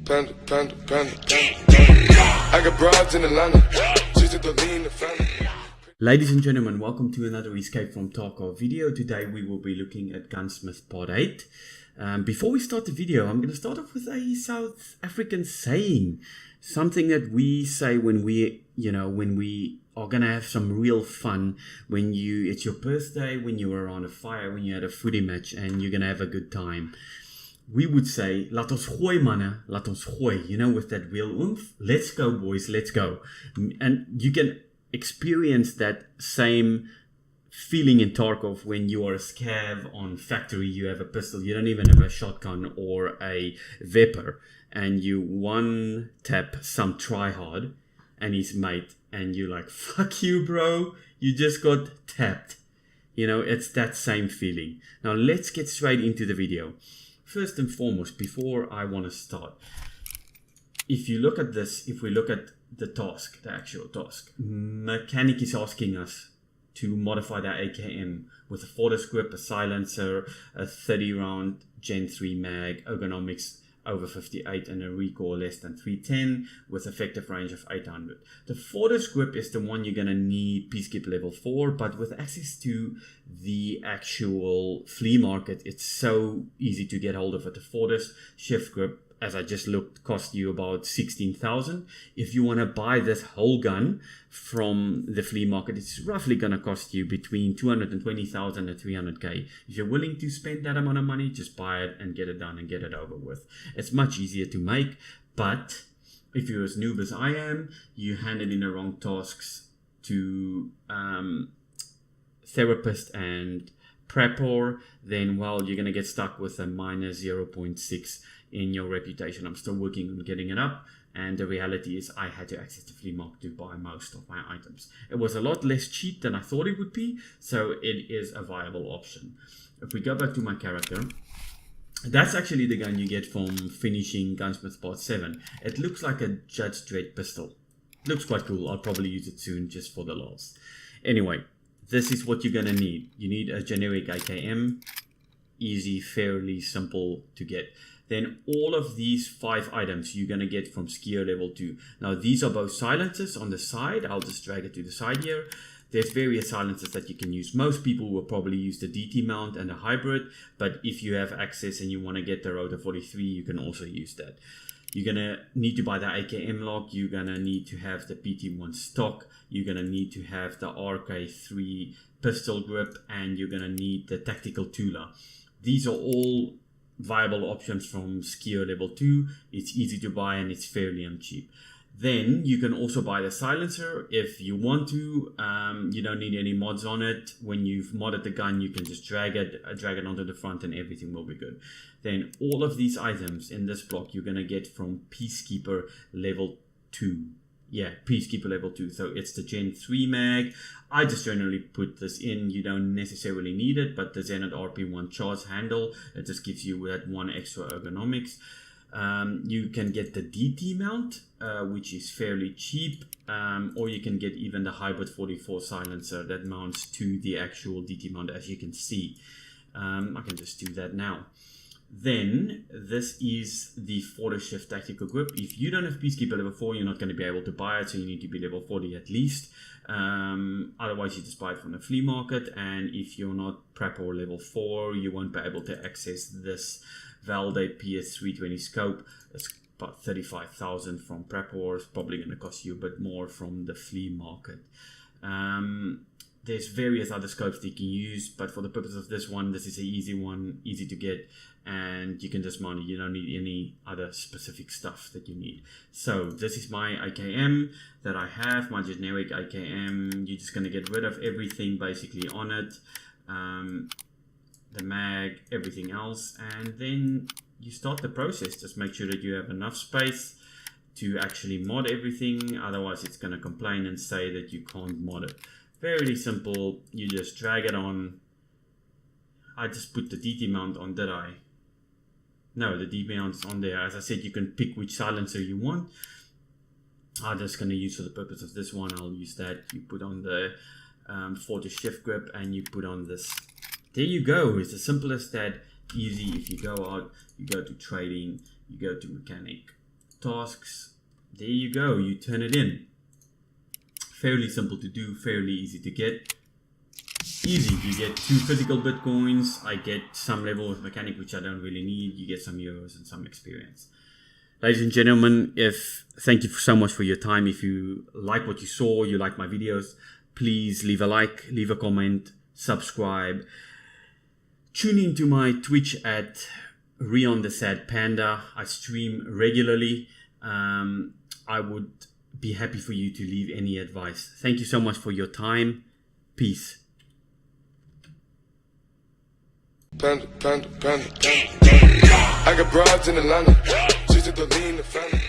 Panda, panda, panda, panda. I got broads in Atlanta. She's at the lean, the family. Ladies and gentlemen, welcome to another Escape from Tarkov video. Today we will be looking at Gunsmith Part 8. Before we start the video, I'm going to start off with a South African saying. Something that we say when we are going to have some real fun. It's your birthday, when you were around a fire, when you had a footy match and you're going to have a good time. We would say, laat ons gooi manne, laat ons gooi. You know, with that real oomph. Let's go boys, let's go. And you can experience that same feeling in Tarkov when you are a scav on factory. You have a pistol, you don't even have a shotgun or a Vepper, and you one tap some tryhard and his mate, and you're like, fuck you bro, you just got tapped. You know, it's that same feeling. Now let's get straight into the video. First and foremost, before I want to start, if you look at this, if we look at the task, the actual task, Mechanic is asking us to modify the AKM with a Fortis grip, a silencer, a 30 round Gen 3 mag, ergonomics over 58 and a recoil less than 310 with effective range of 800. The Fortis grip is the one you're going to need Peacekeeper level 4, but with access to the actual flea market, it's so easy to get hold of it. The Fortis Shift grip, as I just looked, cost you about 16,000. If you want to buy this whole gun from the flea market, it's roughly going to cost you between 220,000 and 300k. If you're willing to spend that amount of money, just buy it and get it done and get it over with. It's much easier to make, but if you're as noob as I am, you handed in the wrong tasks to therapist and prepper, then well, you're going to get stuck with a minus 0.6 in your reputation. I'm still working on getting it up, and the reality is I had to access the flea market to buy most of my items. It was a lot less cheap than I thought it would be, so it is a viable option. If we go back to my character, that's actually the gun you get from finishing Gunsmith Part 7. It looks like a Judge Dredd pistol. Looks quite cool. I'll probably use it soon just for the lols. Anyway, this is what you're gonna need. You need a generic AKM. Easy, fairly simple to get. Then all of these 5 items you're going to get from skier level 2. Now these are both silencers on the side. I'll just drag it to the side here. There's various silencers that you can use. Most people will probably use the DT mount and the hybrid, but if you have access and you want to get the Rotor 43, you can also use that. You're going to need to buy the AKM lock. You're going to need to have the PT1 stock. You're going to need to have the RK3 pistol grip, and you're going to need the tactical Tula. These are all viable options from skier level 2. It's easy to buy and it's fairly cheap. Then you can also buy the silencer if you want to. You don't need any mods on it. When you've modded the gun, you can just drag it onto the front and everything will be good. Then all of these items in this block you're going to get from Peacekeeper level 2. Yeah, Peacekeeper level 2. So it's the Gen 3 mag. I just generally put this in. You don't necessarily need it, but the Zenit RP1 charge handle, it just gives you that one extra ergonomics. You can get the DT mount, which is fairly cheap, or you can get even the Hybrid 44 silencer that mounts to the actual DT mount, as you can see. I can just do that now. Then this is the Fortis Shift tactical grip. If you don't have Peacekeeper level 4, you're not going to be able to buy it, so you need to be level 40 at least. Otherwise you just buy it from the flea market, and if you're not prep or level 4, you won't be able to access this Valde PS320 scope. It's about 35,000 from prep wars, probably going to cost you a bit more from the flea market. There's various other scopes that you can use, but for the purpose of this one, this is an easy one, easy to get, and you can just mount it. You don't need any other specific stuff that you need. So this is my AKM that I have, my generic AKM. You're just going to get rid of everything basically on it, the mag, everything else, and then you start the process. Just make sure that you have enough space to actually mod everything, otherwise it's going to complain and say that you can't mod it. Very simple. You just drag it on. I just put the DT mount on, did I? No, the DT mount's on there. As I said, you can pick which silencer you want. I'm just going to use for the purpose of this one, I'll use that. You put on the Fortis Shift grip and you put on this. There you go. It's as simple as that. Easy. If you go out, you go to trading, you go to mechanic, tasks. There you go. You turn it in. Fairly simple to do, fairly easy to get. Easy. You get 2 physical bitcoins. I get some level of mechanic, which I don't really need. You get some euros and some experience. Ladies and gentlemen, thank you so much for your time. If you like what you saw, you like my videos, please leave a like, leave a comment, subscribe. Tune into my Twitch at RiontheSadPanda. I stream regularly. I would be happy for you to leave any advice. Thank you so much for your time. Peace. Panda, panda, panda. I got broads in Atlanta. She's at the lean, the family.